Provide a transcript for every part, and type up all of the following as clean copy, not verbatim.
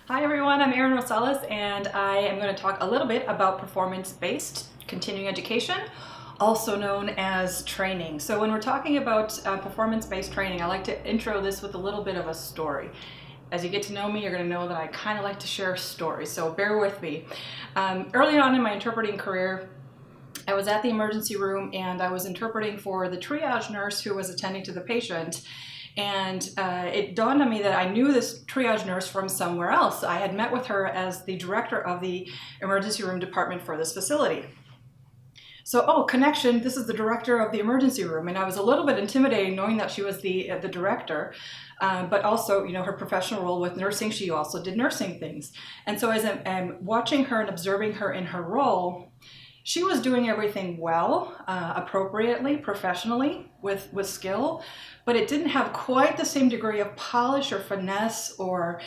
Hi everyone, I'm Erin Rosales and I am going to talk a little bit about performance-based continuing education, also known as training. So when we're talking about performance-based training, I like to intro this with a little bit of a story. As you get to know me, you're going to know that I kind of like to share stories, so bear with me. Early on in my interpreting career, I was at the emergency room and I was interpreting for the triage nurse who was attending to the patient. And it dawned on me that I knew this triage nurse from somewhere else. I had met with her as the director of the emergency room department for this facility. So, oh, connection, this is the director of the emergency room. And I was a little bit intimidated knowing that she was the director, but also, you know, her professional role with nursing, she also did nursing things. And so as I'm watching her and observing her in her role, she was doing everything well, appropriately, professionally, with skill, but it didn't have quite the same degree of polish or finesse or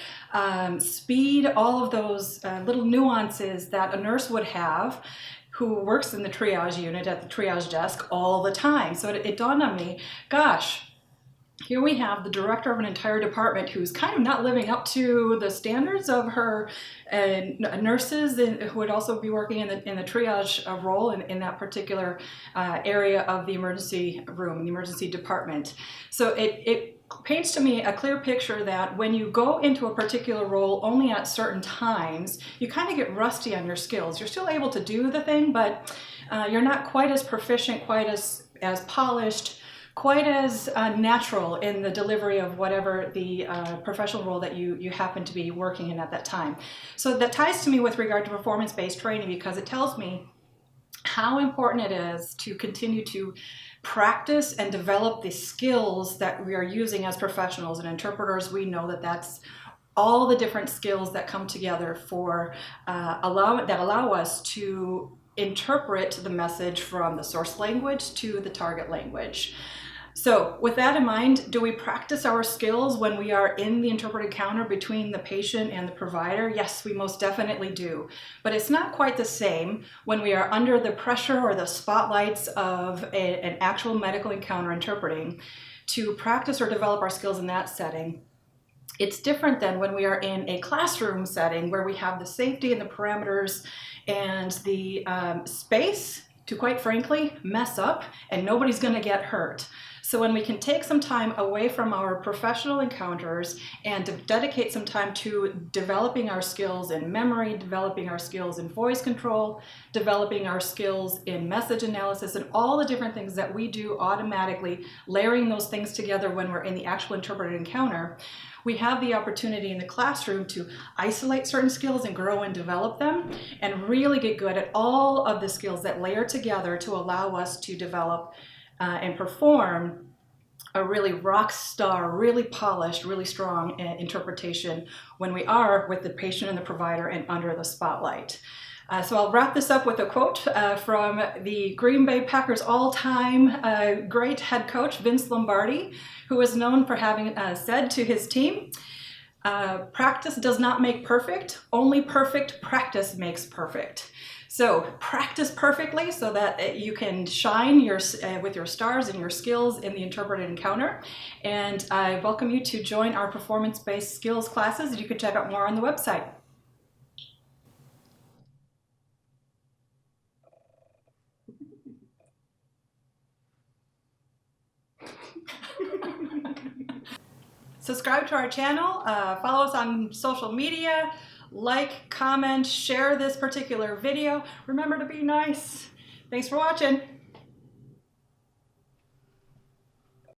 speed, all of those little nuances that a nurse would have who works in the triage unit at the triage desk all the time. So it dawned on me, gosh, here we have the director of an entire department who's kind of not living up to the standards of her nurses who would also be working in the triage role in that particular area of the emergency room, the emergency department. So it paints to me a clear picture that when you go into a particular role only at certain times, you kind of get rusty on your skills. You're still able to do the thing, but you're not quite as proficient, quite as polished, quite as natural in the delivery of whatever the professional role that you happen to be working in at that time. So that ties to me with regard to performance-based training because it tells me how important it is to continue to practice and develop the skills that we are using as professionals and interpreters. We know that that's all the different skills that come together for allow us to interpret the message from the source language to the target language. So with that in mind, do we practice our skills when we are in the interpreted encounter between the patient and the provider? Yes, we most definitely do. But it's not quite the same when we are under the pressure or the spotlights of an actual medical encounter interpreting to practice or develop our skills in that setting. It's different than when we are in a classroom setting where we have the safety and the parameters and the space to, quite frankly, mess up and nobody's going to get hurt. So when we can take some time away from our professional encounters and to dedicate some time to developing our skills in memory, developing our skills in voice control, developing our skills in message analysis, and all the different things that we do automatically, layering those things together when we're in the actual interpreted encounter, we have the opportunity in the classroom to isolate certain skills and grow and develop them and really get good at all of the skills that layer together to allow us to develop and perform a really rock star, really polished, really strong interpretation when we are with the patient and the provider and under the spotlight. So I'll wrap this up with a quote from the Green Bay Packers all-time great head coach, Vince Lombardi, who is known for having said to his team, practice does not make perfect, only perfect practice makes perfect. So practice perfectly so that you can shine with your stars and your skills in the interpreted encounter. And I welcome you to join our performance-based skills classes. You can check out more on the website. Subscribe to our channel, follow us on social media, like, comment, share this particular video. Remember to be nice. Thanks for watching.